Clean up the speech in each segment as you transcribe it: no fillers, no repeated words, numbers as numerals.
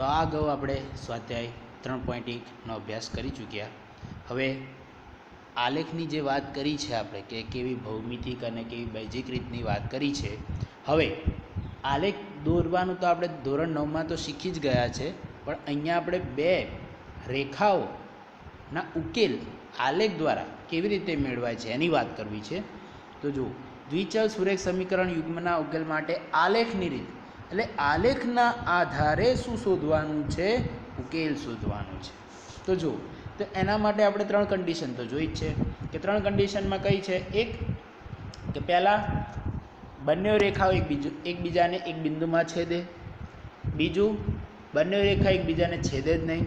તો આ અગાઉ આપણે સ્વાધ્યાય 3.1નો અભ્યાસ કરી ચૂક્યા. હવે આલેખની જે વાત કરી છે આપણે કે કેવી ભૌમિતિક અને કેવી બેઝિક રીતની વાત કરી છે. હવે આલેખ દોરવાનું તો આપણે ધોરણ 9માં તો શીખી જ ગયા છે, પણ અહીંયા આપણે બે રેખાઓના ઉકેલ આલેખ દ્વારા કેવી રીતે મેળવાય છે એની વાત કરવી છે. તો જુઓ, દ્વિચલ સુરેખ સમીકરણ યુગ્મના ઉકેલ માટે આલેખની રીત એટલે આલેખના આધારે શું શોધવાનું છે? ઉકેલ શોધવાનું છે. તો જુઓ, તો એના માટે આપણે ત્રણ કન્ડિશન તો જોઈ જ છે કે ત્રણ કન્ડિશનમાં કઈ છે? એક કે પહેલાં બંને રેખાઓ એકબીજાને એક બિંદુમાં છેદે. બીજું, બંને રેખા એકબીજાને છેદે જ નહીં.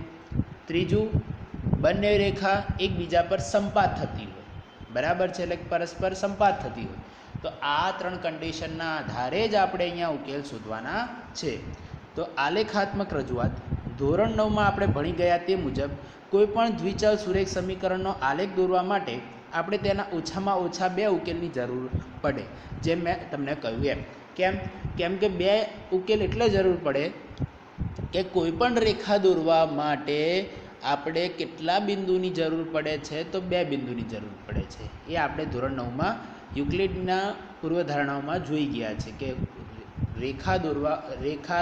ત્રીજું, બંને રેખા એકબીજા પર સંપાત થતી હોય. બરાબર છે, એટલે પરસ્પર સંપાત થતી હોય. તો આ ત્રણ કન્ડિશનના આધારે જ આપણે અહીંયા ઉકેલ શોધવાના છે. તો આલેખાત્મક રજૂઆત ધોરણ 9માં આપણે ભણી ગયા તે મુજબ કોઈપણ દ્વિચલ સુરેખ સમીકરણનો આલેખ દોરવા માટે આપણે તેના ઓછામાં ઓછા બે ઉકેલની જરૂર પડે. જેમ મેં તમને કહ્યું એમ. કેમ કે બે ઉકેલ એટલે જરૂર પડે કે કોઈપણ રેખા દોરવા માટે આપણે કેટલા બિંદુની જરૂર પડે છે? તો બે બિંદુની જરૂર પડે છે. એ આપણે ધોરણ 9માં યુક્લિડના પૂર્વધારણાઓમાં જોઈ ગયા છે કે રેખા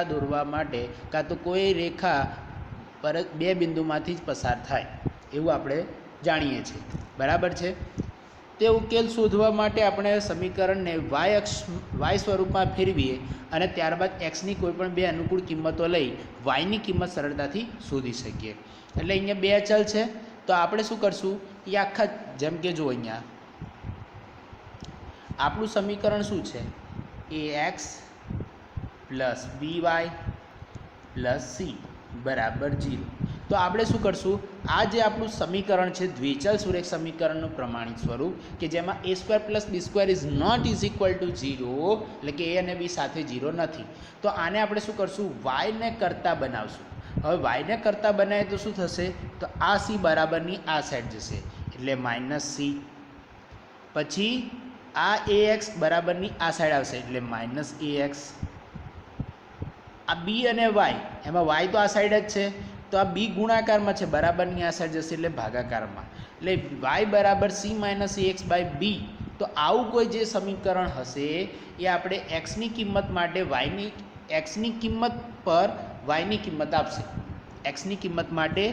દોરવા માટે કાં તો કોઈ રેખા પર બે બિંદુમાંથી જ પસાર થાય એવું આપણે જાણીએ છીએ. બરાબર છે. તે ઉકેલ શોધવા માટે આપણે સમીકરણને વાય સ્વરૂપમાં ફેરવીએ અને ત્યારબાદ એક્સની કોઈપણ બે અનુકૂળ કિંમતો લઈ વાયની કિંમત સરળતાથી શોધી શકીએ. એટલે અહીંયા બે ચલ છે, તો આપણે શું કરશું? એ આખા જેમ કે જો અહીંયા આપણું સમીકરણ શું છે? ax plus by plus c બરાબર 0. તો આપણે શું કરશું? આ જે આપણું સમીકરણ છે દ્વિચલ સુરેખ સમીકરણનું પ્રમાણિત સ્વરૂપ કે જેમાં a² plus b² is not is equal to 0, એટલે કે a અને b સાથે 0 નથી. તો આને આપણે શું કરશું? વાયને કરતા બનાવશું. હવે વાયને કરતા બનાવીએ તો શું થશે? તો આ c બરાબરની આ સાઈડ જશે એટલે -c. પછી આ ax બરાબરની આ સાઈડ આવશે એટલે -ax. આ b અને y, એમાં y તો આ સાઈડ જ છે, તો આ b ગુણાકારમાં છે, બરાબરની આ સાઈડ જશે એટલે ભાગાકારમાં. એટલે y બરાબર c minus ax by b. તો આવું કોઈ જે સમીકરણ હશે એ આપણે એક્સની કિંમત માટે એક્સની કિંમત પર વાયની કિંમત આપશે. એક્સની કિંમત માટે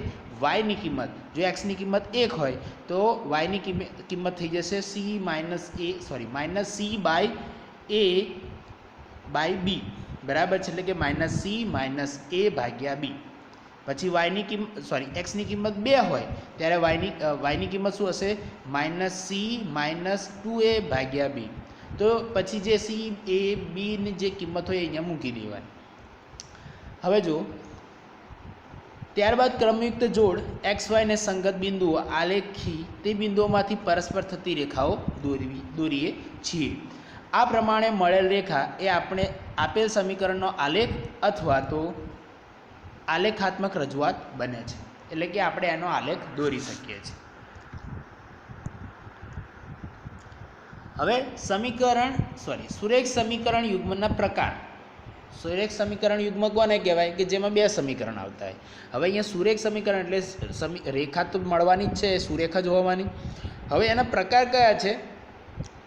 વાયની કિંમત, જો એક્સની કિંમત 1 હોય તો વાયની કિંમત થઈ જશે c by a by b. બરાબર છે, એટલે કે -c - a ભાગ્યા b. પછી એક્સની કિંમત 2 હોય ત્યારે વાયની કિંમત શું હશે? -c - 2a ભાગ્યા b. તો પછી જે c a b ની જે કિંમત હોય અહીંયા મૂકી દેવાની. હવે જો ત્યારબાદ ક્રમયુક્ત જોડ XY ને સંગત બિંદુઓ આલેખી તે બિંદુઓમાંથી પરસ્પર થતી રેખાઓ દોરીએ છીએ. આ પ્રમાણે મળેલ રેખા એ આપણે આપેલ સમીકરણનો આલેખ અથવા તો આલેખાત્મક રજૂઆત બને છે. એટલે કે આપણે એનો આલેખ દોરી શકીએ છીએ. હવે સુરેખ સમીકરણ યુગ્મના પ્રકાર. સુરેખ સમીકરણ યુગ્મ કોને કહેવાય? કે જેમાં બે સમીકરણ આવતા હોય. હવે અહીંયા સુરેખ સમીકરણ એટલે રેખા તો મળવાની જ છે, સુરેખ જ હોવાની. હવે એના પ્રકાર કયા છે?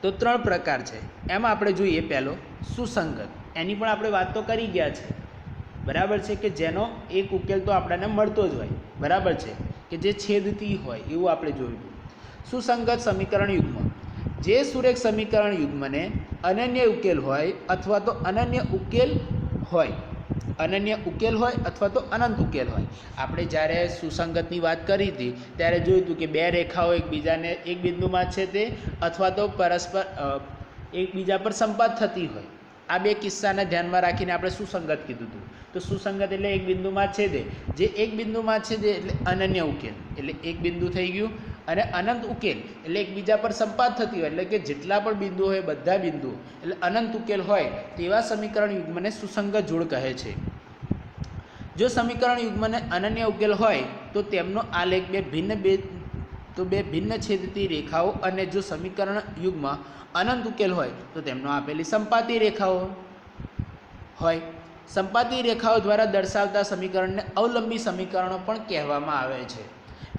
તો 3 પ્રકાર છે. એમાં આપણે જોઈએ પહેલો સુસંગત. એની પણ આપણે વાત તો કરી ગયા છે. બરાબર છે, કે જેનો એક ઉકેલ તો આપણને મળતો જ હોય. બરાબર છે, કે જે છેદતી હોય એવું આપણે જોયું. સુસંગત સમીકરણ યુગ્મ, જે સુરેખ સમીકરણ યુગ્મને અનન્ય ઉકેલ હોય અથવા તો અનન્ય ઉકેલ હોય અથવા તો અનંત ઉકેલ હોય. આપણે જ્યારે સુસંગતની વાત કરી હતી ત્યારે જોયું હતું કે બે રેખાઓ એકબીજાને એક બિંદુમાં છે તે અથવા તો પરસ્પર એકબીજા પર સંપાત થતી હોય. આ બે કિસ્સાને ધ્યાનમાં રાખીને આપણે સુસંગત કીધું હતું. તો સુસંગત એટલે એક બિંદુમાં છેદે. જે એક બિંદુમાં છેદે એટલે અનન્ય ઉકેલ, એટલે એક બિંદુ થઈ ગયું. અને અનંત ઉકેલ એટલે એકબીજા પર સંપાત થતી હોય, એટલે કે જેટલા પણ બિંદુઓ હોય બધા બિંદુઓ એટલે અનંત ઉકેલ હોય તેવા સમીકરણ યુગ્મને સુસંગત જોડ કહે છે. જો સમીકરણ યુગ્મને અનન્ય ઉકેલ હોય તો તેમનો આલેખ બે ભિન્ન છેદતી રેખાઓ, અને જો સમીકરણ યુગ્મ અનંત ઉકેલ હોય તો તેમનો આપેલી સંપાતી રેખાઓ હોય. સંપાતી રેખાઓ દ્વારા દર્શાવતા સમીકરણને અવલંબી સમીકરણો પણ કહેવામાં આવે છે.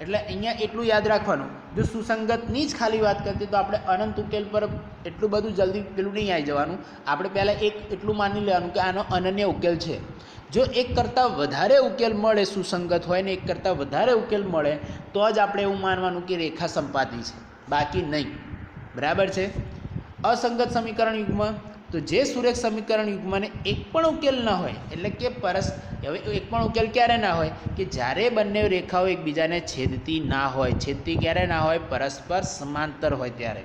એટલે અહીંયા એટલું યાદ રાખવાનું, જો સુસંગતની જ ખાલી વાત કરતી તો આપણે અનંત ઉકેલ પર એટલું બધું જલ્દી પેલું નહીં આવી જવાનું. આપણે પહેલાં એક એટલું માની લેવાનું કે આનો અનન્ય ઉકેલ છે. જો એક કરતાં વધારે ઉકેલ મળે, સુસંગત હોય ને એક કરતાં વધારે ઉકેલ મળે તો જ આપણે એવું માનવાનું કે રેખા સંપાતી છે, બાકી નહીં. બરાબર છે. અસંગત સમીકરણ યુગ્મ, તો જે સુરેખ સમીકરણ યુગ્મને એક પણ ઉકેલ ન હોય, એટલે કે હવે એક પણ ઉકેલ ક્યારે ના હોય કે જ્યારે બંને રેખાઓ એકબીજાને છેદતી ના હોય. છેદતી ક્યારે ના હોય? પરસ્પર સમાંતર હોય ત્યારે.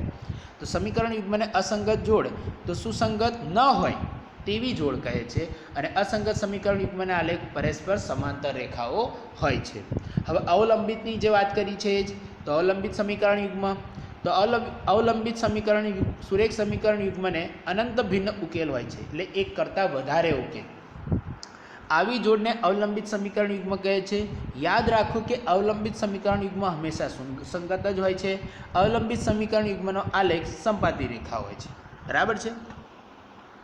તો સમીકરણ યુગ્મને અસંગત જોડ તો સુસંગત ન હોય તેવી જોડ કહે છે, અને અસંગત સમીકરણ યુગ્મને આલેખ પરસ્પર સમાંતર રેખાઓ હોય છે. હવે અવલંબિતની જે વાત કરી છે એ જ, તો અવલંબિત સમીકરણ યુગ્મ, તો અવલંબિત સમીકરણ સુરેખ સમીકરણ યુગ્મને અનંત ભિન્ન ઉકેલ હોય છે, એટલે એક કરતાં વધારે ઉકેલ. આવી જોડને અવલંબિત સમીકરણ યુગ્મ કહે છે. યાદ રાખો કે અવલંબિત સમીકરણ યુગ્મ હંમેશા સંગત જ હોય છે. અવલંબિત સમીકરણ યુગ્મનો આલેખ સંપાતી રેખા હોય છે. બરાબર છે.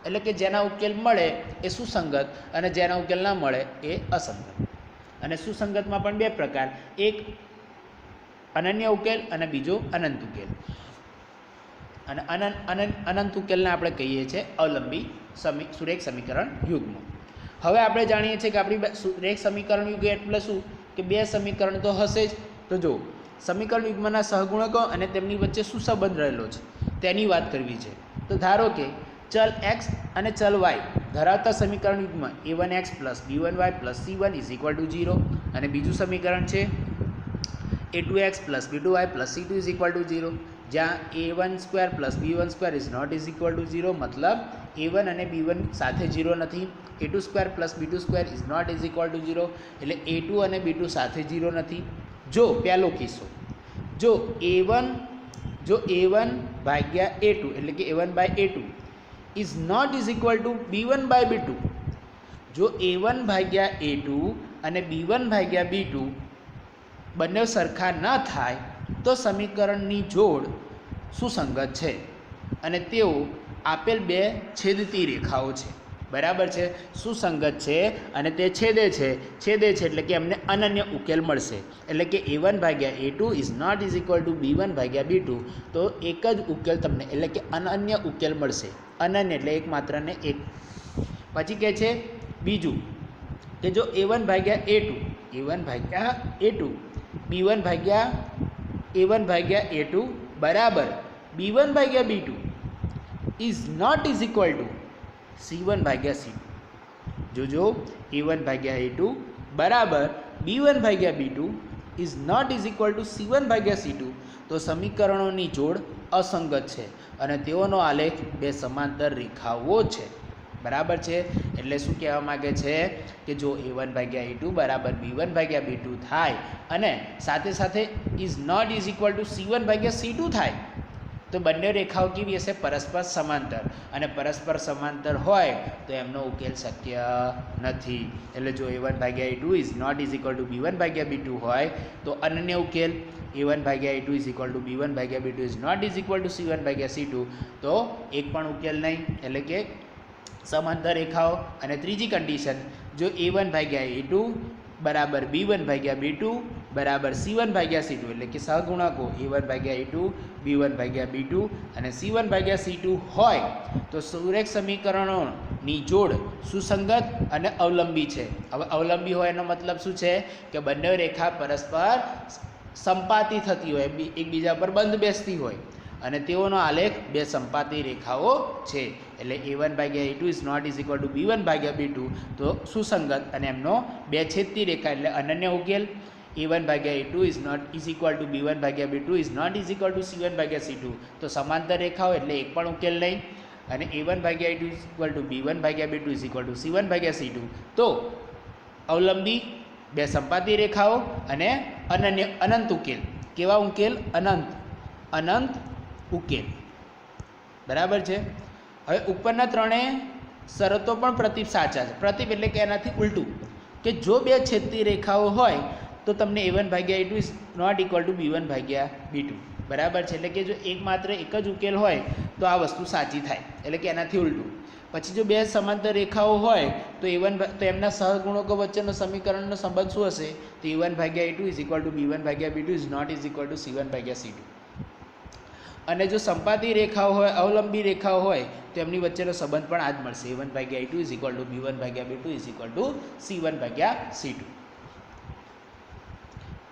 એટલે કે જેના ઉકેલ મળે એ સુસંગત અને જેના ઉકેલ ના મળે એ અસંગત. અને સુસંગતમાં પણ બે પ્રકાર, એક અનન્ય ઉકેલ અને બીજો અનંત ઉકેલ. અને અનંત ઉકેલને આપણે કહીએ છીએ અવલંબી સુરેખ સમીકરણ યુગ્મ. હવે આપણે જાણીએ છીએ કે આપણી સુરેખ સમીકરણ યુગ્મ એટલે શું, કે બે સમીકરણ તો હશે જ. તો જો સમીકરણ યુગ્મના સહગુણકો અને તેમની વચ્ચે શું સંબંધ રહેલો છે તેની વાત કરવી છે. તો ધારો કે ચલ x અને ચલ y ધરાવતા સમીકરણ યુગ્મ a1x + b1y + c1 = 0, અને બીજું સમીકરણ છે a2x + b2y + c2 = 0, જ્યાં a1² + b1² ≠ 0, મતલબ a1 અને b1 સાથે 0 નથી. a2² + b2² ≠ 0, એટલે a2 અને b2 સાથે 0 નથી. જો પહેલો કિસ્સો, જો a1 ભાગ્યા a2 એટલે કે a1/a2 is not equal to b1/b2, જો a1 ભાગ્યા a2 અને b1 ભાગ્યા b2 બંને સરખા ન થાય તો સમીકરણની જોડ સુસંગત છે અને તેઓ આપેલ બે છેદતી રેખાઓ છે. બરાબર છે. સુસંગત છે અને તે છેદે છે એટલે કે એમને અનન્ય ઉકેલ મળશે. એટલે કે a1/a2 is not equal to b1/b2, તો એક જ ઉકેલ તમને એટલે કે અનન્ય ઉકેલ મળશે. અનન્ય એટલે એક માત્ર ને એક. પછી કહે છે બીજું કે જો a1/a2 b1/a2 બરાબર b1/b2 is not equal to c1/c2. જોજો a1/a2 બરાબર b1/b2 is not equal to c1/c2, તો સમીકરણોની જોડ અસંગત છે અને તેઓનો આલેખ બે સમાંતર રેખાઓ છે. બરાબર છે. એટલે શું કહેવા માગે છે કે જો a1/a2 બરાબર b1/b2 થાય અને સાથે સાથે is not equal to c1/c2 થાય તો બંને રેખાઓ કેવી હશે? પરસ્પર સમાંતર. અને પરસ્પર સમાંતર હોય તો એમનો ઉકેલ શક્ય નથી. એટલે જો a1/a2 is not equal to b1/b2 હોય તો અનન્ય ઉકેલ a1/a2 is equal to b1/b2 is not equal to c1/c2, તો એક પણ ઉકેલ નહીં. એટલે કે સમાંતર રેખાઓ. અને ત્રીજી કન્ડિશન, જો a1/a2 બરાબર b1/b2 બરાબર c1/c2, એટલે કે સહગુણકો a1/a2 b1/b2 અને c1/c2 હોય તો સુરેખ સમીકરણોની જોડ સુસંગત અને અવલંબી છે. હવે અવલંબી હોય એનો મતલબ શું છે કે બંને રેખા પરસ્પર સંપાતી થતી હોય, એકબીજા પર બંધ બેસતી હોય અને તેઓનો આલેખ બે સંપાતી રેખાઓ છે. એટલે a1/a2 is not equal to b1/b2, તો સુસંગત અને એમનો બે છેદતી રેખા એટલે અનન્ય ઉકેલ. a1/a2 is not equal to b1/b2 is not equal to c1/c2, તો સમાંતર રેખાઓ એટલે એક પણ ઉકેલ નહીં. અને a1/a2 is equal to b1/b2 is equal to c1/c2, તો અવલંબી બે સંપાતી રેખાઓ અને અનંત ઉકેલ. કેવા ઉકેલ? અનંત ઉકેલ. બરાબર છે. હવે ઉપરના ત્રણેય શરતો પણ પ્રતીપ સાચા છે. પ્રતીપ એટલે કે એનાથી ઉલટું, કે જો બે છેદતી રેખાઓ હોય તો તમને a1/a2 is not equal to b1/b2. બરાબર છે. એટલે કે જો એક જ ઉકેલ હોય તો આ વસ્તુ સાચી થાય. એટલે કે એનાથી ઉલટું. પછી જો બે સમાંતર રેખાઓ હોય તો A1 તો એમના સહગુણકો વચ્ચેનો સમીકરણનો સંબંધ શું હશે? તો A1 ભાગ્યા A2 is equal to B1 ભાગ્યા B2 is not is equal to C1 ભાગ્યા C2. અને જો સંપાતી રેખાઓ હોય, અવલંબી રેખાઓ હોય તો એમની વચ્ચેનો સંબંધ પણ આ જ મળશે. A1 ભાગ્યા A2 is equal to B1 ભાગ્યા B2 is equal to C1 ભાગ્યા C2.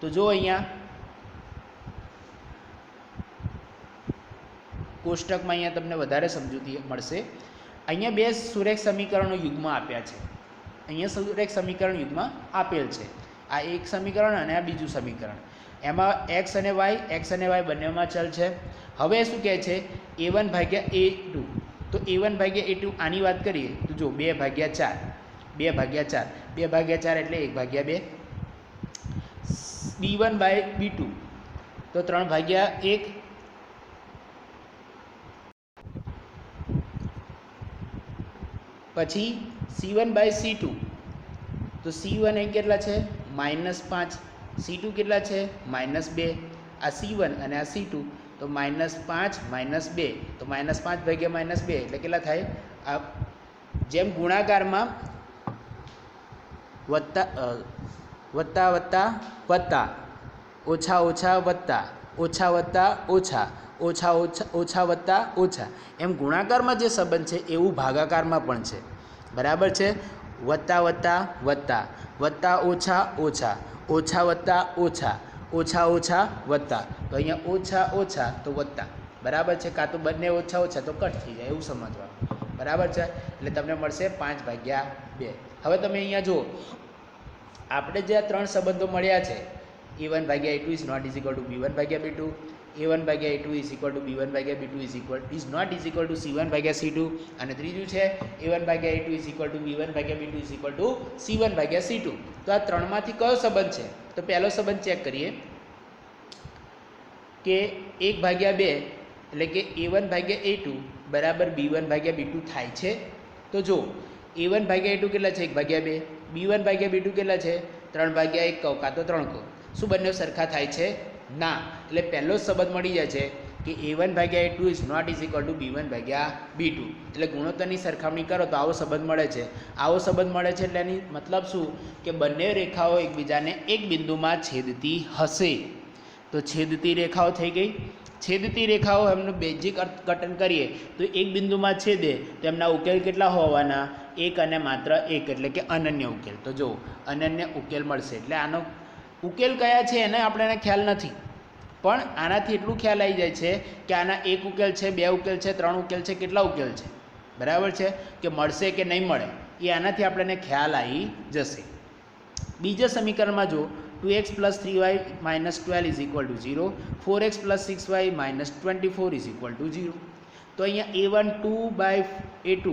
તો જો અહીંયા કોષ્ટકમાં અહીંયા તમને વધારે સમજૂતી મળશે. અહીંયા બે સુરેખ સમીકરણો યુગ્મ આપ્યા છે. અહીંયા સુરેખ સમીકરણ યુગ્મ આપેલ છે. આ એક સમીકરણ અને આ બીજું સમીકરણ. એમાં x અને y બંનેમાં ચલ છે. હવે શું કહે છે? A1 ભાગ્યા A2. તો A1 ભાગ્યા A2 આની વાત કરીએ તો જો 2/4 એટલે 1/2. B1 બાય B2 તો 3/1. પછી C1 બાય C2 તો C1 અહીં કેટલા છે? -5. C2 કેટલા છે? -2. આ C1 અને આ C2 તો -5 -2 તો -5 ભાગ્યા -2 એટલે કેટલા થાય? આ જેમ ગુણાકારમાં વત્તા વત્તા વત્તા વત્તા, ઓછા ઓછા વત્તા, ઓછા વત્તા ઓછા, ઓછા ઓછા ઓછા વત્તા ઓછા, એમ ગુણાકારમાં જે સંબંધ છે એવું ભાગાકારમાં પણ છે. બરાબર છે? વત્તા વત્તા વત્તા, વત્તા ઓછા ઓછા, ઓછા વત્તા ઓછા, ઓછા ઓછા વત્તા. તો અહીંયા ઓછા ઓછા તો વત્તા. બરાબર છે? કાં તો બંને ઓછા ઓછા તો કટ થઈ જાય એવું સમજવાનું. બરાબર છે? એટલે તમને મળશે 5/2. હવે તમે અહીંયા જુઓ, આપણે જે આ ત્રણ સંબંધો મળ્યા છે, A1 ભાગ્યા A2 is not is equal to B1 ભાગ્યા B2, A1 ભાગ્યા A2 is equal to B1 ભાગ્યા B2 is not is equal to C1 ભાગ્યા C2, અને ત્રીજું છે A1 ભાગ્યા A2 is equal to B1 ભાગ્યા B2 is equal to C1 ભાગ્યા C2. તો આ ત્રણમાંથી કયો સંબંધ છે? તો પહેલો સંબંધ ચેક કરીએ કે 1/2 એટલે કે A1 ભાગ્યા A2 બરાબર B1 ભાગ્યા B2 થાય છે. તો જો A1 ભાગ્યા A2 કેટલા છે? 1/2. B1 ભાગ્યા B2 કેટલા છે? 3/1 કહો કાં તો 3 કહો. શું બંને સરખા થાય છે? ના. એટલે પહેલો જ સંબંધ મળી જાય છે કે A1 ભાગ્યા A2 is not is equal to B1 ભાગ્યા B2. એટલે ગુણોત્તરની સરખામણી કરો તો આવો સંબંધ મળે છે. આવો સંબંધ મળે છે એટલે એની મતલબ શું કે બંને રેખાઓ એકબીજાને એક બિંદુમાં છેદતી હશે. તો છેદતી રેખાઓ થઈ ગઈ. છેદતી રેખાઓ એમનું બેઝિક અર્થઘટન કરીએ તો એક બિંદુમાં છેદે તો એમના ઉકેલ કેટલા હોવાના? એક અને માત્ર એક, એટલે કે અનન્ય ઉકેલ. તો જો અનન્ય ઉકેલ મળશે. એટલે આનો ઉકેલ કયા છે એને આપણને ખ્યાલ નથી, પણ આનાથી એટલું ખ્યાલ આવી જાય છે કે આના એક ઉકેલ છે, બે ઉકેલ છે, ત્રણ ઉકેલ છે, કેટલા ઉકેલ છે. બરાબર છે? કે મળશે કે નહીં મળે એ આનાથી આપણને ખ્યાલ આવી જશે. બીજા સમીકરણમાં જો 2x + 3y - 12 is equal to 0, 4x + 6y - 24 is equal to 0. તો અહીંયા A1 2/A2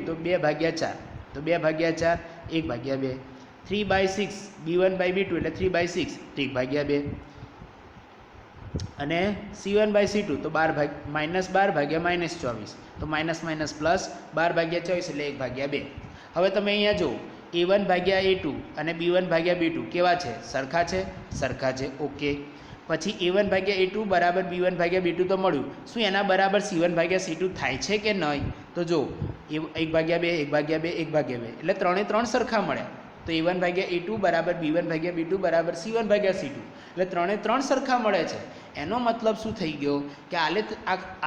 તો 2/4, તો 2/4 1/2, 3/6 B1/B2 એટલે 3/6 1/2, અને C1/C2 તો -12 -24 તો માઇનસ માઇનસ પ્લસ 12/24 એટલે 1/2. હવે તમે અહીંયા જુઓ A1 ભાગ્યા A2 અને B1 ભાગ્યા B2 કેવા છે? સરખા છે? સરખા છે. ઓકે. પછી A1 ભાગ્યા A2 બરાબર B1 ભાગ્યા B2 તો મળ્યું. શું એના બરાબર C1 ભાગ્યા C2 થાય છે કે નહીં? તો જો 1/2 1/2 1/2 એટલે ત્રણે ત્રણ સરખા મળ્યા. તો A1 ભાગ્યા A2 બરાબર B1 ભાગ્યા B2 બરાબર C1 ભાગ્યા C2 એટલે ત્રણે ત્રણ સરખા મળે છે. એનો મતલબ શું થઈ ગયો કે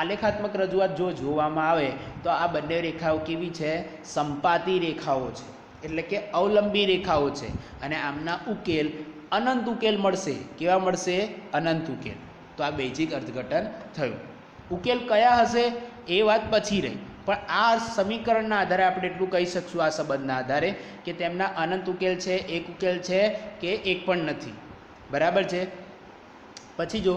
આલેખાત્મક રજૂઆત જો જોવામાં આવે તો આ બંને રેખાઓ કેવી છે? સંપાતી રેખાઓ છે, એટલે કે અવલંબી રેખાઓ છે, અને આમના ઉકેલ અનંત ઉકેલ મળશે. કેવા મળશે? અનંત ઉકેલ. તો આ બેઝિક અર્થઘટન થયું. ઉકેલ કયા હશે એ વાત પછી રહી, પણ આ સમીકરણના આધારે આપણે એટલું કહી શકશું, આ સંબંધના આધારે, કે તેમના અનંત ઉકેલ છે, એક ઉકેલ છે કે એક પણ નથી. બરાબર છે? પછી જો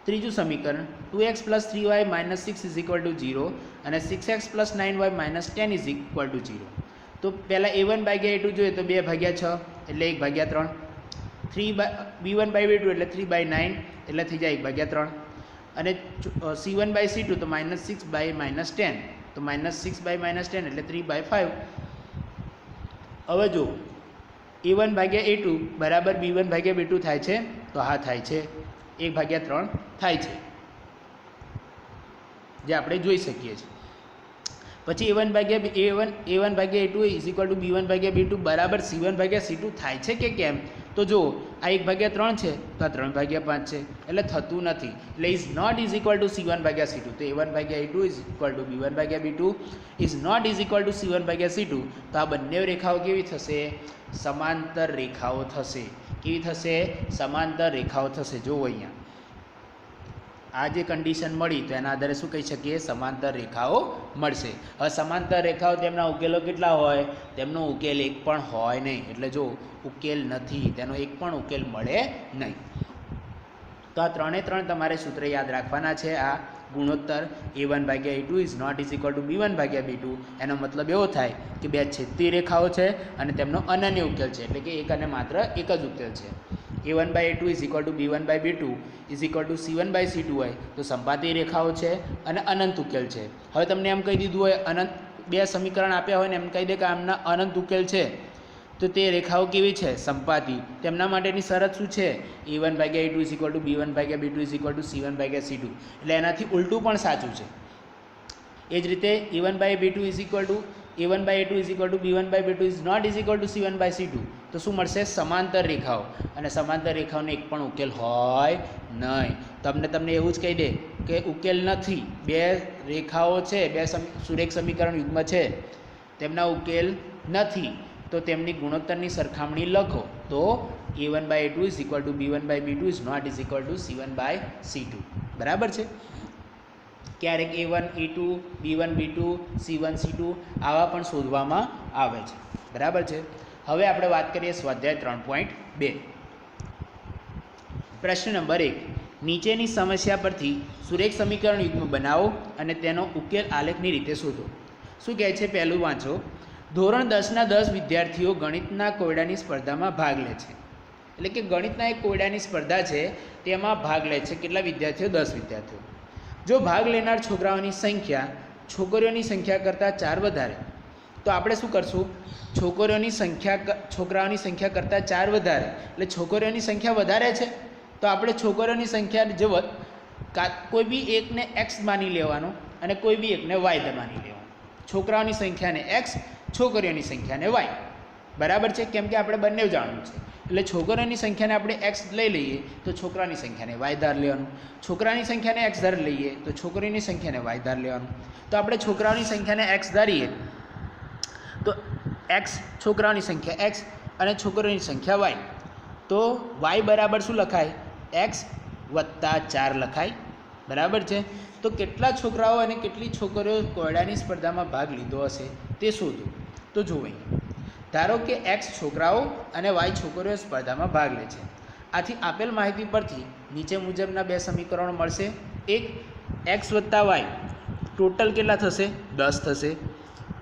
ત્રીજું સમીકરણ 2x + 3y - 6 is equal to 0 અને 6x + 9y - 10 is equal to 0. તો પહેલાં A1 ભાગ્યા A2 જોઈએ તો 2/6 એટલે 1/3, B1/B2 એટલે 3/9 એટલે થઈ જાય 1/3, અને C1/C2 તો -6/-10 તો -6/-10 એટલે 3/5. હવે જો A1 ભાગ્યા A2 બરાબર B1 ભાગ્યા B2 થાય છે? તો હા થાય છે. 1/3 થાય છે. જે આપણે જોઈ શકીએ છીએ. પછી a1/a1 is equal to b1/b2 બરાબર c1/c2 થાય છે કે કેમ? તો જો આ 1/3 છે તો આ 3/5 છે, એટલે થતું નથી, એટલે is not is equal to c1/c2. તો a1/a2 is equal to b1/b2 is not is equal to c1/c2. તો આ બંને રેખાઓ કેવી થશે? સમાંતર રેખાઓ થશે. કેવી થશે? સમાંતર રેખાઓ થશે. જુઓ અહીંયા આ જે કન્ડિશન મળી તો એના આધારે શું કહી શકીએ? સમાંતર રેખાઓ મળશે. હવે સમાંતર રેખાઓ તેમના ઉકેલો કેટલા હોય? તેમનો ઉકેલ એક પણ હોય નહીં. એટલે જો ઉકેલ નથી, તેનો એક પણ ઉકેલ મળે નહીં. તો આ 3 તમારે સૂત્ર યાદ રાખવાના છે. આ ગુણોત્તર a1/a2 is not is equal to b1/b2, એનો મતલબ એવો થાય કે બે છેદતી રેખાઓ છે અને તેમનો અનન્ય ઉકેલ છે, એટલે કે એક અને માત્ર એક જ ઉકેલ છે. a1/a2 is equal to b1/b2 is equal to c1/c2 હોય તો સંપાતી રેખાઓ છે અને અનંત ઉકેલ છે. હવે તમને એમ કહી દીધું હોય, અનંત બે સમીકરણ આપ્યા હોય ને એમ કહી દે કે આમના અનંત ઉકેલ છે, તો તે રેખાઓ કેવી છે? સંપાતી. તેમના માટેની શરત શું છે? a1/a2 is equal to b1/b2 is equal to c1/c2. એટલે એનાથી ઉલટું પણ સાચું છે. એ જ રીતે a1/b2 is equal to a1/a2 is equal to b1/b2 is not is equal to c1/c2. તો શું મળશે? સમાંતર રેખાઓ. અને સમાંતર રેખાઓનો એક પણ ઉકેલ હોય નહીં. તમને એવું જ કહી દે કે ઉકેલ નથી, બે રેખાઓ છે, બે સુરેખ સમીકરણ યુગ્મ છે, તેમના ઉકેલ નથી, તો તેમની ગુણોત્તરની સરખામણી લખો તો a1/a2 is equal to b1/b2 is not is equal to c1/c2. બરાબર છે. ક્યારેક a1 a2 b1 b2 c1 c2 આવા પણ શોધવામાં આવે છે. બરાબર છે. હવે આપણે વાત કરીએ સ્વાધ્યાય 3.2. પ્રશ્ન નંબર 1. નીચેની સમસ્યા પરથી સુરેખ સમીકરણ યુગ્મ બનાવો અને તેનો ઉકેલ આલેખની રીતે શોધો. શું કહે છે? પહેલું વાંચો. ધોરણ 10ના 10 વિદ્યાર્થીઓ ગણિતના કોયડાની સ્પર્ધામાં ભાગ લે છે. એટલે કે ગણિતના એક કોયડાની સ્પર્ધા છે, તેમાં ભાગ લે છે. કેટલા વિદ્યાર્થીઓ? 10 વિદ્યાર્થીઓ. જો ભાગ લેનાર છોકરાઓની સંખ્યા છોકરીઓની સંખ્યા કરતાં 4 વધારે, તો આપણે શું કરશું? છોકરાઓની સંખ્યા કરતાં 4 વધારે, એટલે છોકરીઓની સંખ્યા વધારે છે તો આપણે છોકરીઓની સંખ્યા જો કોઈ બી એકને x માની લેવાનો અને કોઈ બી એકને y માની લેવાનો. છોકરાઓની સંખ્યાને x, છોકરીઓની સંખ્યાને y. બરાબર છે. કેમ કે આપણે બંને જાણવું છે. એટલે છોકરીઓની સંખ્યાને આપણે x લઈ લઈએ તો છોકરાની સંખ્યાને y ધાર લેવાનું. છોકરાની સંખ્યાને x ધાર લઈએ તો છોકરીની સંખ્યાને y ધાર લેવાનું. તો આપણે છોકરાઓની સંખ્યાને x ધારીએ તો x, છોકરાઓની સંખ્યા x અને છોકરીઓની સંખ્યા y. તો y બરાબર શું લખાય? x વત્તા 4 લખાય. બરાબર છે. તો કેટલા છોકરાઓ અને કેટલી છોકરીઓ કોયડાની સ્પર્ધામાં ભાગ લીધો હશે તે શોધો. તો જુઓ, ધારો કે x છોકરાઓ અને y છોકરીઓ સ્પર્ધામાં ભાગ લે છે. આથી આપેલ માહિતી પરથી નીચે મુજબના બે સમીકરણો મળશે. એક, x વત્તા y ટોટલ કેટલા થશે? 10 થશે.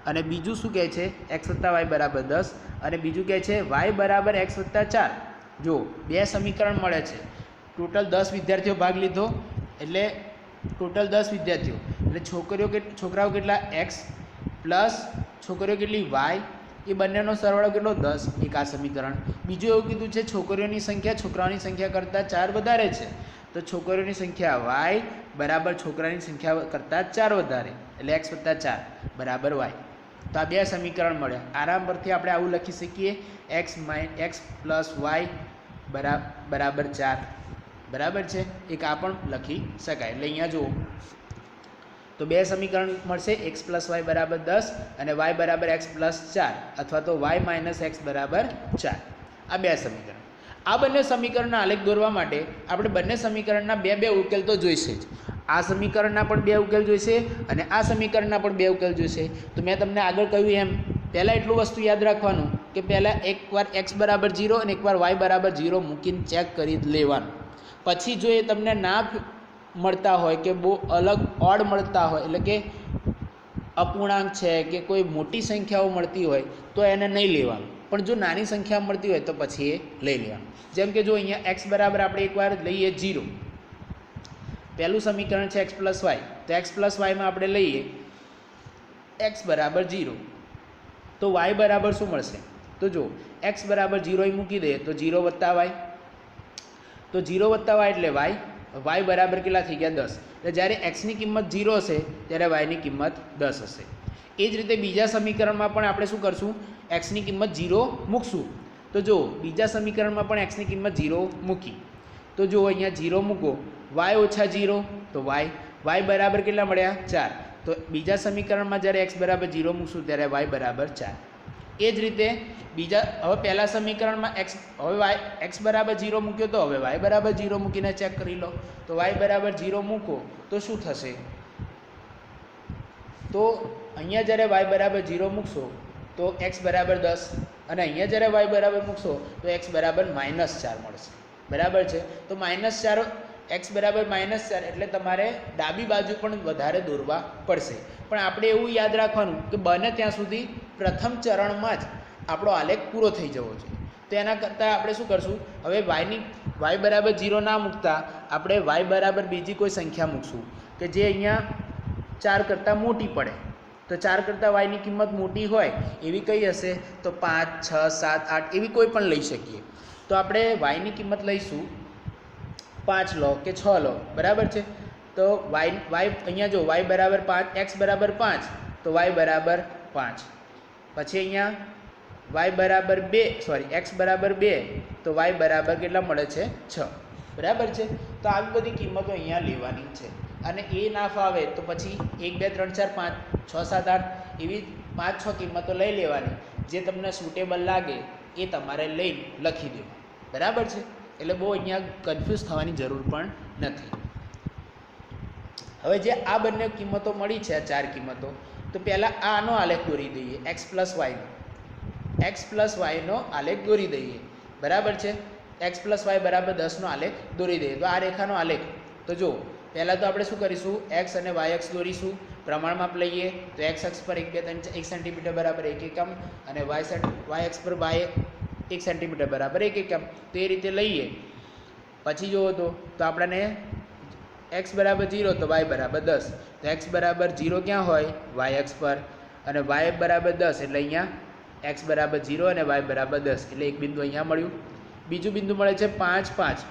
અને બીજું શું કહે છે? x વત્તા y બરાબર 10 અને બીજું કહે છે y બરાબર x વત્તા 4. જો બે સમીકરણ મળે છે, ટોટલ 10 વિદ્યાર્થીઓ ભાગ લીધો, એટલે ટોટલ 10 વિદ્યાર્થીઓ એટલે છોકરાઓ કેટલા? x પ્લસ છોકરીઓ કેટલી? y. એ બંનેનો સરવાળો કેટલો? 10. એક આ સમીકરણ. બીજું એવું કીધું છે છોકરીઓની સંખ્યા છોકરાઓની સંખ્યા કરતાં 4 વધારે છે, તો છોકરીઓની સંખ્યા y બરાબર છોકરાની સંખ્યા કરતાં 4 વધારે, એટલે x વત્તા 4 બરાબર y. તો આ બે સમીકરણ મળ્યા. આરામ પરથી આપણે આવું લખી શકીએ, x પ્લસ y બરાબર 4. બરાબર છે. એક આ પણ લખી શકાય. એટલે અહીંયા જુઓ તો બે સમીકરણ મળશે, x પ્લસ y બરાબર 10 અને y બરાબર x પ્લસ 4 અથવા તો y માઇનસ x બરાબર 4. આ બે સમીકરણ. આ બંને સમીકરણના આલેખ દોરવા માટે આપણે બંને સમીકરણના બે ઉકેલ તો જોઈશે જ. આ સમીકરણના પણ બે ઉકેલ જોઈશે અને આ સમીકરણના પણ બે ઉકેલ જોઈશે. તો મેં તમને આગળ કહ્યું એમ પહેલાં એટલું વસ્તુ યાદ રાખવાનું કે પહેલાં એકવાર x બરાબર 0 અને એકવાર y બરાબર 0 મૂકીને ચેક કરી લેવાનું. પછી જો એ તમને ના મળતા હોય કે બહુ અલગ ઓડ મળતા હોય, એટલે કે અપૂર્ણાંક છે કે કોઈ મોટી સંખ્યાઓ મળતી હોય તો એને નહીં લેવાનું, પણ જો નાની સંખ્યા મળતી હોય તો પછી એ લઈ લેવાનું. જેમ કે જો અહીંયા x બરાબર આપણે એકવાર લઈએ 0, પહેલું સમીકરણ છે x પ્લસ y, તો x પ્લસ વાયમાં આપણે લઈએ x બરાબર 0, તો y બરાબર શું મળશે? તો જો x બરાબર 0 મૂકી દે તો 0 વત્તા y, તો 0 વત્તા y એટલે y વાય બરાબર કેટલા થઈ ગયા 10. એટલે જ્યારે એક્સની કિંમત 0 હશે ત્યારે વાયની કિંમત 10 હશે. એ જ રીતે બીજા સમીકરણમાં પણ આપણે શું કરશું, એક્સની કિંમત 0 મૂકશું. તો જો બીજા સમીકરણમાં પણ એક્સની કિંમત 0 મૂકી તો જો અહીંયા 0 મૂકો, વાય ઓછા 0 તો વાય બરાબર કેટલા મળ્યા 4. તો બીજા સમીકરણમાં જ્યારે એક્સ બરાબર 0 મૂકશું ત્યારે વાય બરાબર 4. એ જ રીતે બીજા હવે પહેલા સમીકરણમાં એક્સ બરાબર 0 મૂક્યો તો હવે વાય બરાબર 0 મૂકીને ચેક કરી લો. તો વાય બરાબર 0 મૂકો તો શું થશે, તો અહીંયા જ્યારે વાય બરાબર 0 મૂકશો તો એક્સ બરાબર 10 અને અહીંયા જ્યારે વાય બરાબર મૂકશો તો એક્સ બરાબર -4 મળશે. બરાબર છે. તો -4 એક્સ બરાબર -4 એટલે તમારે ડાબી બાજુ પણ વધારે દોરવા પડશે. પણ આપણે એવું યાદ રાખવાનું કે બને ત્યાં સુધી પ્રથમ ચરણમાં જ આપણો આલેખ પૂરો થઈ જવો જોઈએ. તો એના કરતાં આપણે શું કરશું, હવે વાય બરાબર 0 ના મૂકતા આપણે વાય બરાબર બીજી કોઈ સંખ્યા મૂકશું કે જે અહીંયા 4 કરતાં મોટી પડે. તો 4 કરતાં વાયની કિંમત મોટી હોય એવી કઈ હશે, તો 5, 6, 7, 8 એવી કોઈ પણ લઈ શકીએ. તો આપણે વાયની કિંમત લઈશું 5 લો કે 6 લો. બરાબર છે. તો વાય અહીંયા જો વાય બરાબર 5, એક્સ બરાબર 5 તો વાય બરાબર 5. પછી અહીંયા વાય બરાબર 2 એક્સ બરાબર 2 તો વાય બરાબર કેટલા મળે છે 6. બરાબર છે. તો આવી બધી કિંમતો અહીંયા લેવાની છે. અને એ ના ફાવે તો પછી 1, 2, 3, 4, 5, 6, 7, 8 એવી 5-6 કિંમતો લઈ લેવાની. જે તમને સુટેબલ લાગે એ તમારે લઈ લખી દેવું. બરાબર છે. એટલે બહુ અહીંયા કન્ફ્યુઝ થવાની જરૂર પણ નથી. હવે જે આ બંને કિંમતો મળી છે, આ 4 કિંમતો, તો પહેલાં આનો આલેખ દોરી દઈએ, એક્સ પ્લસ વાયનો આલેખ દોરી દઈએ. બરાબર છે. એક્સ પ્લસ વાય બરાબર 10નો આલેખ દોરી દઈએ. તો આ રેખાનો આલેખ તો જો પહેલાં તો આપણે શું કરીશું, એક્સ અને વાય અક્ષ દોરીશું. પ્રમાણ માપ લઈએ તો એક્સ અક્ષ પર 1, 2, 3, 1 સેન્ટીમીટર બરાબર 1 એકમ અને વાય અક્ષ પર 1 સેન્ટીમીટર બરાબર 1 એકમ. તો એ રીતે લઈએ. પછી જુઓ તો આપણને એક્સ બરાબર 0 તો વાય બરાબર 10. તો એક્સ બરાબર 0 ક્યાં હોય, વાય અક્ષ પર, અને વાય બરાબર 10 એટલે અહીંયા એક્સ બરાબર 0 અને વાય બરાબર 10 એટલે એક બિંદુ અહીંયા મળ્યું. બીજું બિંદુ મળે છે 5, 5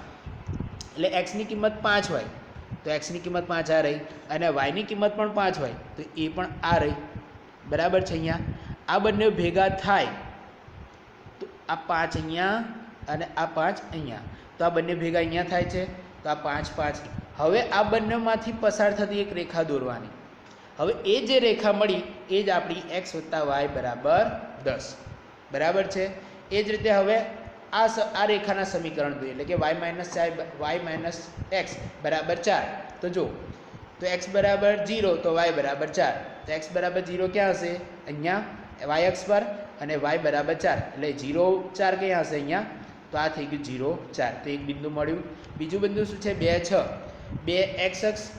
એટલે એક્સની કિંમત 5 હોય તો એક્સની કિંમત 5 આ રહી, અને વાયની કિંમત પણ 5 હોય તો એ પણ આ રહી. બરાબર છે. અહીંયા આ બંને ભેગા થાય તો આ 5 અહીંયા અને આ 5 અહીંયા, તો આ બંને ભેગા અહીંયા થાય છે તો આ 5, 5. હવે આ બંનેમાંથી પસાર થતી એક રેખા દોરવાની. હવે એ જે રેખા મળી એ જ આપણી એક્સ વત્તા વાય બરાબર 10. બરાબર છે. એ જ રીતે હવે આ રેખાના સમીકરણ જોઈએ, એટલે કે વાય માઇનસ એક્સ બરાબર 4. તો જો તો એક્સ બરાબર 0 તો વાય બરાબર 4. તો એક્સ બરાબર 0 ક્યાં હશે, અહીંયા વાય અક્ષ પર, અને વાય બરાબર 4 એટલે 0, 4 ક્યાં હશે અહીંયા, તો આ થઈ ગયું 0, 4. તો એક બિંદુ મળ્યું. બીજું બિંદુ શું છે, 2, 6. 2 એક્સ અક્ષ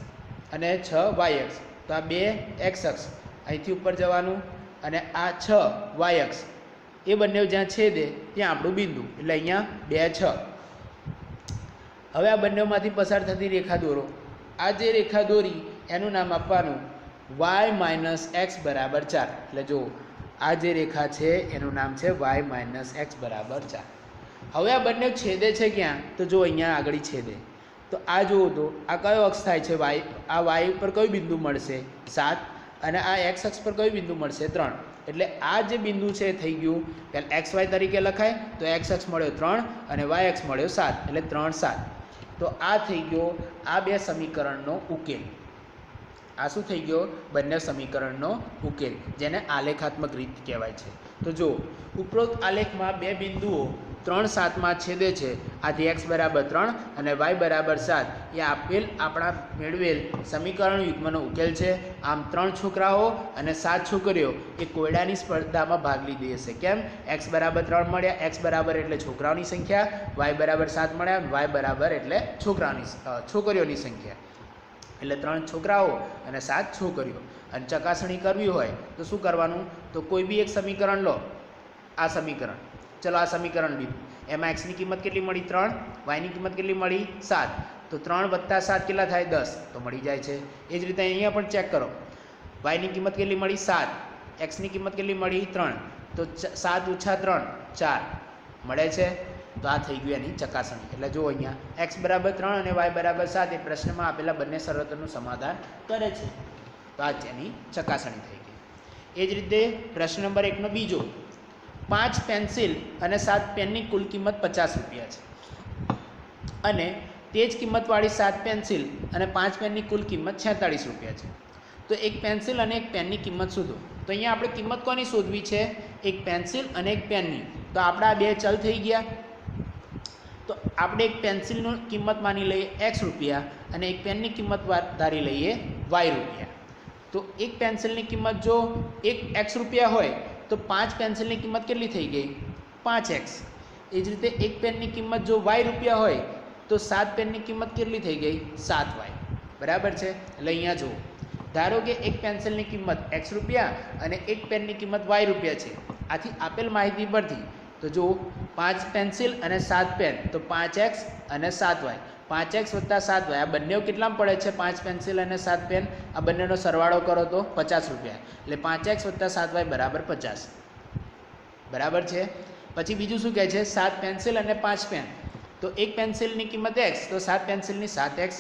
અને 6 વાય અક્ષ. તો આ 2 એક્સ અક્ષ અહીંથી ઉપર જવાનું, અને આ 6 વાય અક્ષ એ બંને જ્યાં છેદે ત્યાં આપણું બિંદુ, એટલે અહીંયા 2, 6. હવે આ બંનેમાંથી પસાર થતી રેખા દોરો. આ જે રેખા દોરી એનું નામ આપવાનું વાય માઇનસ એક્સ બરાબર 4. એટલે જો આ જે રેખા છે એનું નામ છે વાય માઇનસ એક્સ બરાબર 4. હવે આ બંને છેદે છે ક્યાં, તો જો અહીંયા આગળ છેદે. તો આ જુઓ તો આ કયો અક્ષ થાય છે, વાય. આ વાય પર કયું બિંદુ મળશે, 7, અને આ એક્સ અક્ષ પર કયું બિંદુ મળશે, 3. એટલે આ જે બિંદુ છે થઈ ગયું પહેલાં એક્સ વાય તરીકે લખાય તો એક્સ અક્ષ મળ્યો 3 અને વાય અક્ષ મળ્યો 7 એટલે 3, 7. તો આ થઈ ગયો આ બે સમીકરણનો ઉકેલ. આ શું થઈ ગયો, બંને સમીકરણનો ઉકેલ, જેને આલેખાત્મક રીત કહેવાય છે. તો જો ઉપરોક્ત આલેખમાં બે બિંદુઓ 3, 7માં છેદે છે. આથી એક્સ બરાબર 3 અને વાય બરાબર 7 એ આપણા મેળવેલ સમીકરણ યુગ્મનો ઉકેલ છે. આમ 3 છોકરાઓ અને 7 છોકરીઓ એ કોયડાની સ્પર્ધામાં ભાગ લીધી હશે. કેમ, એક્સ બરાબર 3 મળ્યા, એક્સ બરાબર એટલે છોકરાઓની સંખ્યા, વાય બરાબર 7 મળ્યા, વાય બરાબર એટલે છોકરીઓની સંખ્યા. એટલે 3 છોકરાઓ અને 7 છોકરીઓ. અને ચકાસણી કરવી હોય તો શું કરવાનું, તો કોઈ બી એક સમીકરણ લો. આ સમીકરણ, ચલો આ સમીકરણ લીધું, એમાં એક્સની કિંમત કેટલી મળી 3, વાયની કિંમત કેટલી મળી 7. તો 3 + 7 કેટલા થાય 10, તો મળી જાય છે. એ જ રીતે અહીંયા પણ ચેક કરો, વાયની કિંમત કેટલી મળી 7, એક્સની કિંમત કેટલી મળી 3, તો 7 - 3 4 મળે છે. તો આ થઈ ગયું એની ચકાસણી. એટલે જો અહીંયા x બરાબર 3 અને y બરાબર 7 એ પ્રશ્નમાં આપેલા બંને શરતોનું સમાધાન કરે છે. તો આ એની ચકાસણી થઈ ગઈ. એ જ રીતે પ્રશ્ન નંબર 1 નો બીજો, 5 પેન્સિલ અને 7 પેનની કુલ કિંમત 50 રૂપિયા છે અને તે જ કિંમતવાળી 7 પેન્સિલ અને 5 પેનની કુલ કિંમત 46 રૂપિયા છે. તો એક પેન્સિલ અને એક પેનની કિંમત શોધો. તો અહીંયા આપણે કિંમત કોની શોધવી છે? એક પેન્સિલ અને એક પેનની. તો આપણા બે ચલ થઈ ગયા. તો આપણે એક પેન્સિલની કિંમત માની લઈએ x રૂપિયા અને એક પેનની કિંમત ધારી લઈએ y રૂપિયા. તો એક પેન્સિલની કિંમત જો એક x રૂપિયા હોય તો 5 પેન્સિલની કિંમત કેટલી થઈ ગઈ? 5x. એ જ રીતે એક પેનની કિંમત જો y રૂપિયા હોય તો 7 પેનની કિંમત કેટલી થઈ ગઈ? 7y. બરાબર છે. એટલે અહીંયા જુઓ, ધારો કે એક પેન્સિલની કિંમત x રૂપિયા અને એક પેનની કિંમત y રૂપિયા છે. આથી આપેલ માહિતી પરથી તો જો 5 પેન્સિલ અને 7 પેન તો 5x અને 7y. 5x વત્તા 7y આ બંને કેટલામાં પડે છે? 5 પેન્સિલ અને 7 પેન આ બંનેનો સરવાળો કરો તો 50 રૂપિયા. એટલે 5x વત્તા 7y બરાબર 50. બરાબર છે. પછી બીજું શું કહે છે? 7 પેન્સિલ અને 5 પેન. તો એક પેન્સિલની કિંમત x તો 7 પેન્સિલની 7x,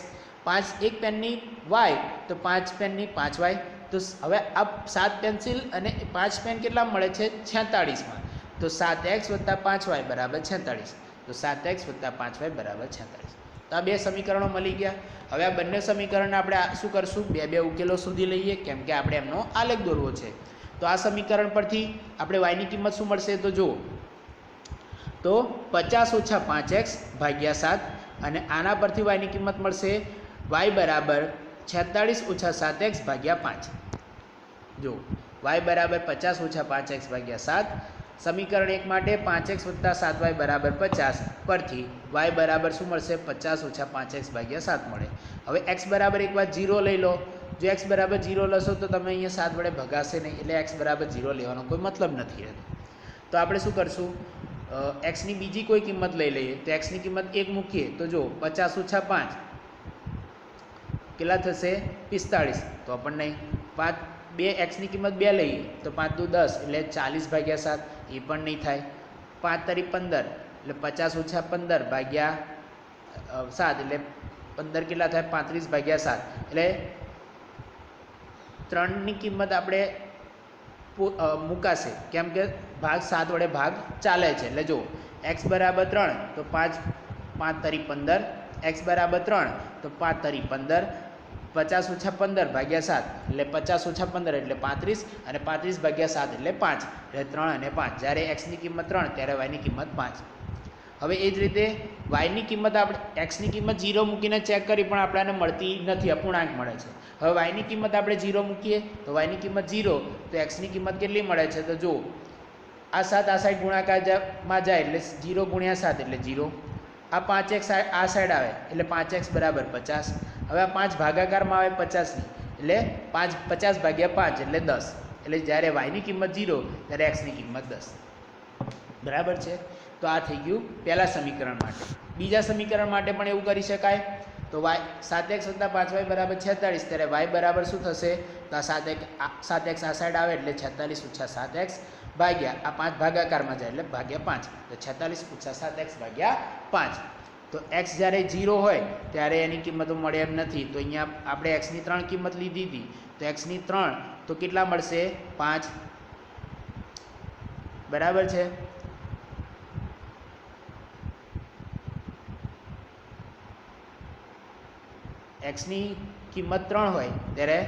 5 એક પેનની y તો 5 પેનની 5y. તો હવે આ 7 પેન્સિલ અને 5 પેન કેટલા મળે છે? 46માં. તો 7x વત્તા 5y બરાબર 46. તો 7x વત્તા 5y બરાબર 46. તો આ બે સમીકરણો મળી ગયા. હવે આ બંને સમીકરણને આપણે શું કરશું? બે ઉકેલો શોધી લઈએ, કેમ કે આપણે એમનો આલેખ દોરવો છે. તો આ સમીકરણ પરથી આપણે y ની કિંમત શું મળશે? તો જુઓ, તો 50 ઓછા 5x ભાગ્યા 7 અને આના પરથી y ની કિંમત મળશે y બરાબર 46 ઓછા 7x ભાગ્યા 5. જો y બરાબર 50 ઓછા 5x ભાગ્યા 7. સમીકરણ 1 માટે 5x વત્તા 7y બરાબર 50 પરથી y બરાબર શું મળશે? 50 ઓછા 5x ભાગ્યા 7 મળે. હવે x બરાબર એક વાર 0 લઈ લો. જો x બરાબર 0 લેશો તો તમે અહીંયા 7 વડે ભગાશે નહીં, એટલે x બરાબર 0 લેવાનો કોઈ મતલબ નથી રહેતો. તો આપણે શું કરશું? x ની બીજી કોઈ કિંમત લઈ લઈએ. તો x ની કિંમત 1 મૂકીએ તો જો 50 ઓછા 5 કેટલા થશે? 45. તો આપણને 2 x ની કિંમત 2 લઈએ તો 5 દુ 10 એટલે 40 ભાગ્યા 7 એ પણ નહીં થાય. 5 તરી 15 એટલે 50 ઓછા 15 ભાગ્યા 7 એટલે 15 કેટલા થાય? 35 ભાગ્યા 7 એટલે 3 ની કિંમત આપણે મુકાશે, કેમ કે ભાગ 7 વડે ભાગ ચાલે છે. એટલે જો x બરાબર 3 તો 5 તરી 15, x બરાબર 3 તો 5 તરી 15, 50 ઓછા 15 ભાગ્યા 7 એટલે 50 ઓછા 15 એટલે 35 અને 35 ભાગ્યા 7 એટલે 5. એટલે 3 અને 5. જ્યારે x ની કિંમત 3 ત્યારે y ની કિંમત 5. હવે એ જ રીતે y ની કિંમત આપણે x ની કિંમત 0 મૂકીને ચેક કરી પણ આપણને મળતી નથી, અપૂર્ણાંક મળે છે. હવે y ની કિંમત આપણે 0 મૂકીએ તો y ની કિંમત 0, તો x ની કિંમત કેટલી મળે છે? તો જો આ 7 આ સાઈડ ગુણાકારમાં જાય એટલે 0 ગુણ્યા 7 એટલે 0. આ 5x આ સાઈડ આવે એટલે 5x બરાબર 50. હવે આ 5 ભાગાકારમાં આવે 50ની એટલે 50 ભાગ્યા 5 એટલે 10. એટલે જ્યારે y ની કિંમત 0 ત્યારે x ની કિંમત 10. બરાબર છે. તો આ થઈ ગયું પહેલા સમીકરણ માટે. બીજા સમીકરણ માટે પણ એવું કરી શકાય. તો y 7x વત્તા 5y બરાબર 46, ત્યારે y બરાબર શું થશે? તો આ 7x આ સાઈડ આવે એટલે 46 ઓછા 7x ભાગ્યા આ 5 ભાગાકારમાં જાય એટલે ભાગ્યા 5. તો 46 ઓછા 7x ભાગ્યા 5. તો x જ્યારે 0 હોય ત્યારે એની કિંમતો મળે એમ નથી. તો અહીંયા આપણે x ની 3 કિંમત લીધી હતી. તો x ની 3 તો કેટલા મળશે? 5. બરાબર છે. x ની કિંમત 3 હોય ત્યારે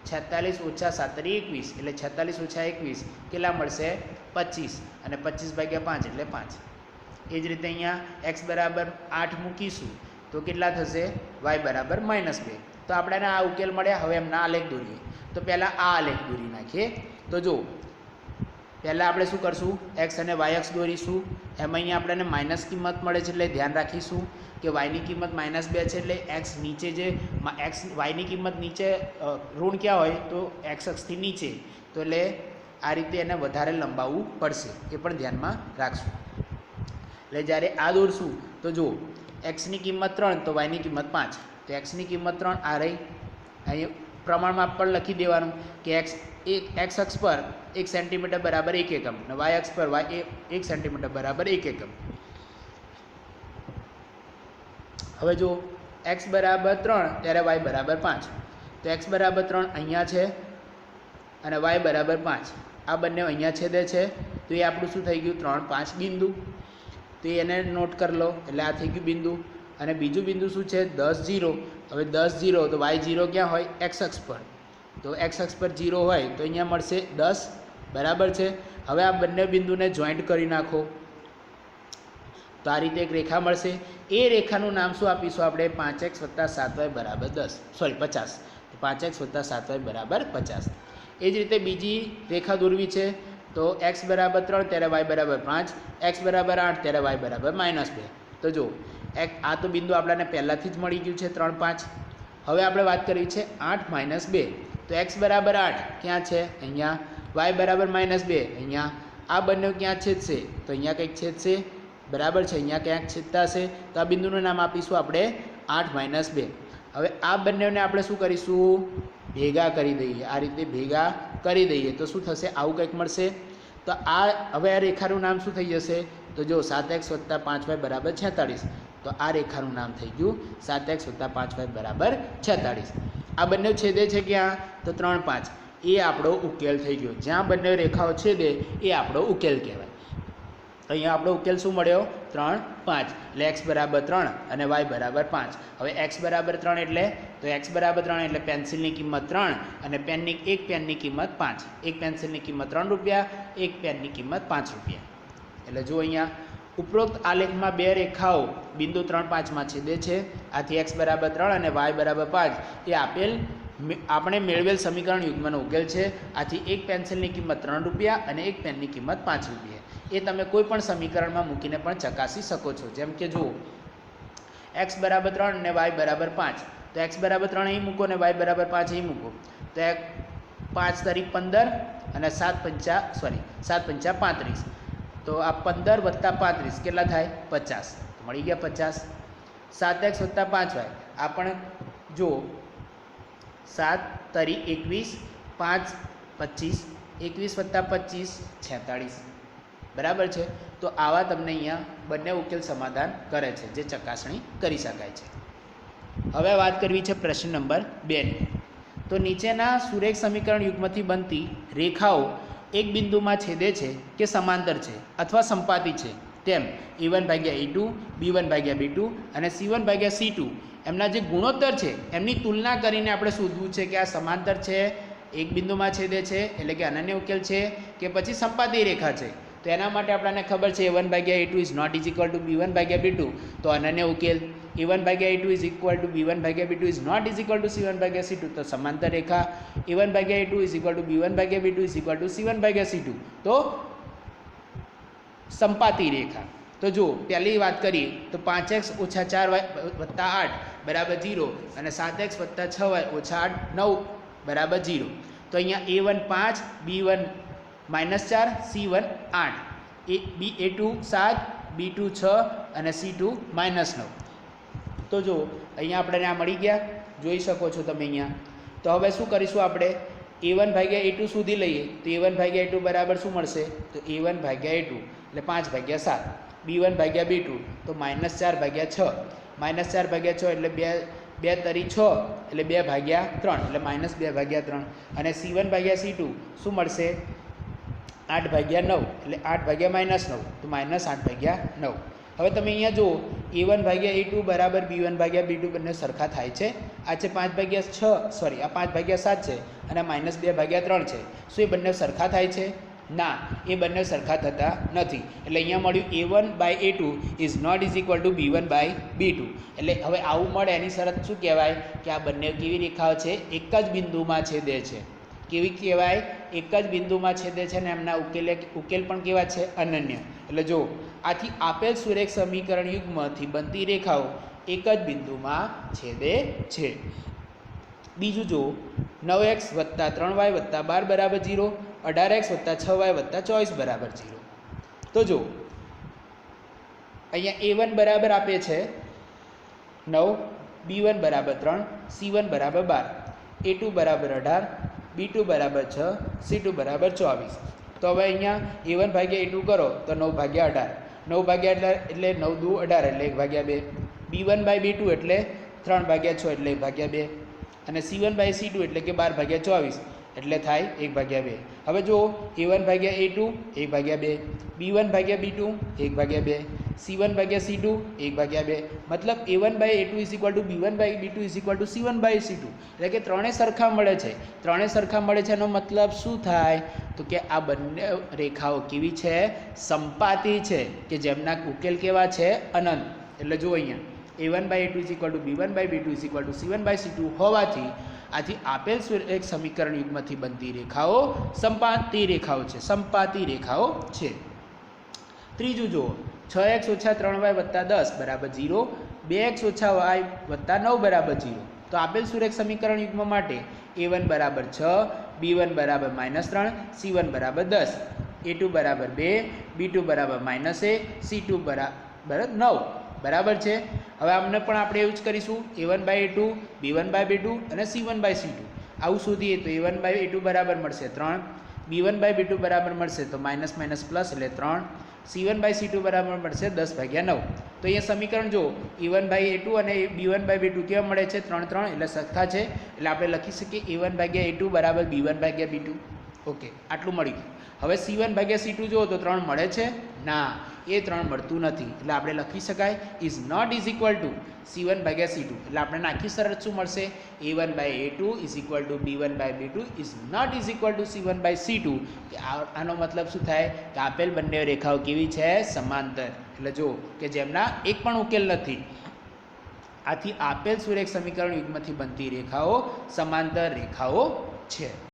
46 ઓછા 7 તરી 21 એટલે 46 ઓછા 21 કેટલા મળશે? 25 અને 25 ભાગ્યા 5 એટલે 5. એ જ રીતે અહીંયા x બરાબર 8 મૂકીશું તો કેટલા થશે? y બરાબર -2. તો આપણને આ ઉકેલ મળ્યા. હવે એમના આલેખ દોરીએ. તો પહેલાં આ આલેખ દોરી નાખીએ. તો જો પહેલાં આપણે શું કરશું? x અને y અક્ષ દોરીશું. એમાં અહીંયા આપણને માઇનસ કિંમત મળે છે એટલે ધ્યાન રાખીશું કે y ની કિંમત -2 છે એટલે x નીચે જે y ની કિંમત નીચે ઋણ ક્યાં હોય? તો x અક્ષથી નીચે. તો એટલે આ રીતે એને વધારે લંબાવવું પડશે, એ પણ ધ્યાનમાં રાખશું. એટલે જ્યારે આ દોરશું તો જો x ની કિંમત 3 તો y ની કિંમત 5. તો x ની કિંમત 3 આ રહી. અહીં પ્રમાણમાં પણ લખી દેવાનું કે x અક્ષ પર 1 સેન્ટીમીટર બરાબર 1 એકમ અને y અક્ષ પર 1 સેન્ટીમીટર બરાબર 1 એકમ. હવે જો x બરાબર 3 ત્યારે y બરાબર 5, તો x બરાબર 3 અહીંયા છે અને y બરાબર 5, આ બંને અહીંયા છેદે છે, તો એ આપણું શું થઈ ગયું 3, 5 બિંદુ, તો એને નોટ કરી લો, એટલે આ થઈ ગયું બિંદુ. અને બીજું બિંદુ શું છે 10, 0. હવે 10, 0 તો y0 ક્યાં હોય x અક્ષ પર, તો x અક્ષ પર 0 હોય તો અહીંયા મળશે 10, બરાબર છે. હવે આ બંને બિંદુને જોઈન્ટ કરી નાખો તો આ રીતે એક રેખા મળશે. એ રેખાનું નામ શું આપીશું આપણે 5x + 7y બરાબર 10, સોરી 50, તો 5x + 7y બરાબર 50. એ જ રીતે બીજી રેખા દોરવી છે, તો x બરાબર 3 ત્યારે y બરાબર 5, x બરાબર 8 ત્યારે y બરાબર -2. તો જો આ તો બિંદુ આપણને પહેલાંથી જ મળી ગયું છે 3, 5. હવે આપણે વાત કરવી છે 8 - 2, તો x બરાબર 8 ક્યાં છે અહીંયા, y બરાબર -2 અહીંયા, આ બંને ક્યાં છેદશે તો અહીંયા કંઈક છેદશે, બરાબર છે, અહીંયા ક્યાંક છેદતા હશે, તો આ બિંદુનું નામ આપીશું આપણે 8 - 2. હવે આ બંનેને આપણે શું કરીશું ભેગા કરી દઈએ, આ રીતે ભેગા કરી દઈએ તો શું થશે આવું કંઈક મળશે. તો આ હવે આ રેખાનું નામ શું થઈ જશે, તો જો 7x + 5y બરાબર 46, તો આ રેખાનું નામ થઈ ગયું 7x + 5y બરાબર 46. આ બંને છેદે છે ક્યાં તો 3, 5, એ આપણો ઉકેલ થઈ ગયો. જ્યાં બંને રેખાઓ છેદે એ આપણો ઉકેલ કહેવાય. અહીંયા આપણો ઉકેલ શું મળ્યો 3, 5, એટલે x બરાબર 3 અને y બરાબર 5. હવે x બરાબર 3 એટલે, તો x બરાબર 3 એટલે પેન્સિલની કિંમત 3 અને એક પેનની કિંમત 5, એક પેન્સિલની કિંમત 3 રૂપિયા, એક પેનની કિંમત 5 રૂપિયા. એટલે જો અહીંયા ઉપરોક્ત આલેખમાં બે રેખાઓ બિંદુ 3, 5માં છેદે છે, આથી x બરાબર 3 અને y બરાબર 5 એ આપેલ આપણે મેળવેલ સમીકરણ યુગ્મનો ઉકેલ છે. આથી એક પેન્સિલની કિંમત 3 રૂપિયા અને એક પેનની કિંમત 5 રૂપિયા, એ તમે કોઈ પણ સમીકરણમાં મૂકીને પણ ચકાસી શકો છો. જેમ કે જુઓ x બરાબર 3 અને y બરાબર 5, તો x બરાબર 3 અહીં મૂકો અને y બરાબર 5 અહીં મૂકો, તો 5 તારીખ 15 અને 7 5 35, તો આ 15 + 35 કેટલા થાય 50, મળી ગયા 50. 7x + 5y, આ પણ જુઓ 7 તારીખ 21, 5 25, 21 + 25 46, બરાબર છે. તો આવા તમને અહીંયા બંને ઉકેલ સમાધાન કરે છે, જે ચકાસણી કરી શકાય છે. હવે વાત કરવી છે પ્રશ્ન નંબર 2ની. તો નીચેના સુરેખ સમીકરણ યુગ્મથી બનતી રેખાઓ એક બિંદુમાં છેદે છે કે સમાંતર છે અથવા સંપાતી છે, તેમ a1/a2, b1/b2 અને c1/c2 એમના જે ગુણોત્તર છે એમની તુલના કરીને આપણે શોધવું છે કે આ સમાંતર છે, એક બિંદુમાં છેદે છે એટલે કે અનન્ય ઉકેલ છે કે પછી સંપાતી રેખા છે. તો એના માટે આપણને ખબર છે a1/a2 is not is equal to b1/b2, તો અનન્ય ઉકેલ. a1/a2 is equal to b1/b2 is not is equal to c1/c2, તો સમાંતર રેખા. a1/a2 is equal to b1/b2 is equal to c1/c2, તો સંપાતી રેખા. તો જો પહેલી વાત કરીએ તો 5x - 4y + 8 બરાબર 0 અને 7x + 6y - 8 9 બરાબર 0. તો અહીંયા a1 5, b1 -4, c1 8, a2 7, b2 6 અને c2 -9. તો જો અહીંયા આપણને આ મળી ગયા, જોઈ શકો છો તમે અહીંયા. તો હવે શું કરીશું આપણે a1/a2 શોધી લઈએ, તો a1/a2 બરાબર શું મળશે, તો a1/a2 એટલે 5/7, b1/b2 તો -4/6, -4/6 એટલે 2 તરી 6 એટલે 2/3 એટલે -2/3, અને c1/c2 શું મળશે 8/9 એટલે 8/-9, તો -8/9. હવે તમે અહીંયા જુઓ a1/a2 બરાબર b1/b2 બંને સરખા થાય છે. આ છે 5/6, સોરી આ 5/7 છે અને -2/3 છે. શું એ બંને સરખા થાય છે? ના, એ બંને સરખા થતા નથી. એટલે અહીંયા મળ્યું a1/a2 is not is equal to b1/b2. એટલે હવે આવું મળે એની શરત શું કહેવાય કે આ બંને કેવી રેખાઓ છે, એક જ બિંદુમાં છેદે છે. કેવી કહેવાય? એક જ બિંદુમાં છેદે છે અને એમના ઉકેલ પણ કેવા છે? અનન્ય. એટલે જો આથી આપેલ સુરેખ સમીકરણ યુગ્મથી બનતી રેખાઓ એક જ બિંદુમાં છેદે છે. બીજું જો 9x + 3y + 12 બરાબર 0, 18x + 6y + 24 બરાબર 0. તો જો અહીંયા a1 બરાબર આપે છે 9, b1 બરાબર 3, c1 બરાબર 12, a2 બરાબર 18, b2 બરાબર 6, c2 બરાબર 24. તો હવે અહીંયા a1/a2 કરો તો 9/18, 9/18 એટલે 9 × 2 = 18 એટલે 1/2, B1/B2 એટલે 3/6 એટલે 1/2 અને C1/C2 એટલે કે 12/24 એટલે થાય 1/2. હવે જો A1/A2 1/2, B1/B2 1/2, C1/C2 1/2, મતલબ A1/A2 B1/B2 C1/C2, એટલે કે ત્રણે સરખા મળે છે. એનો મતલબ શું થાય તો કે આ બંને રેખાઓ કેવી છે? સંપાતી છે, કે જેમના ઉકેલ કેવા છે? અનંત. એટલે જો અહીંયા A1/A2 B1/B2 C1/C2 હોવાથી આથી આપેલ એક સમીકરણ યુગ્મથી બનતી રેખાઓ સંપાતી રેખાઓ છે. ત્રીજું જુઓ, 6x - 3y + 10 = 0, 2x - y + 9 = 0. તો આપેલ સુરેખ સમીકરણ યુગ્મ માટે A1 = 6, B1 = -3, C1 = 10, A2 = 2, B2 = -1, C2 = 9. બરાબર છે. હવે આમને પણ આપણે એવું જ કરીશું, A1/A2 B1/B2 અને C1/C2 આવું શોધીએ તો A1/A2 બરાબર મળશે 3, B1/B2 બરાબર મળશે તો માઇનસ પ્લસ એટલે 3, C1/C2 બરાબર મળશે 10/9. તો અહીંયા સમીકરણ જો A1/A2 અને B1/B2 કેવા મળે છે? 3 3 એટલે સરખા છે. એટલે આપણે લખી શકીએ A1/A2 = B1/B2. ઓકે, આટલું મળી ગયું. હવે C1/C2 જુઓ તો 3 મળે છે? ના, એ 3 મળતું નથી. એટલે આપણે લખી શકાય is not is equal to C1/C2. એટલે આપણે નાખી શરત શું મળશે? A1/A2 = B1/B2 is not is equal to C1/C2. આનો મતલબ શું થાય કે આપેલ બંને રેખાઓ કેવી છે? સમાંતર. એટલે જો કે જેમના એક પણ ઉકેલ નથી. આથી આપેલ સુરેખ સમીકરણ યુગ્મથી બનતી રેખાઓ સમાંતર રેખાઓ છે.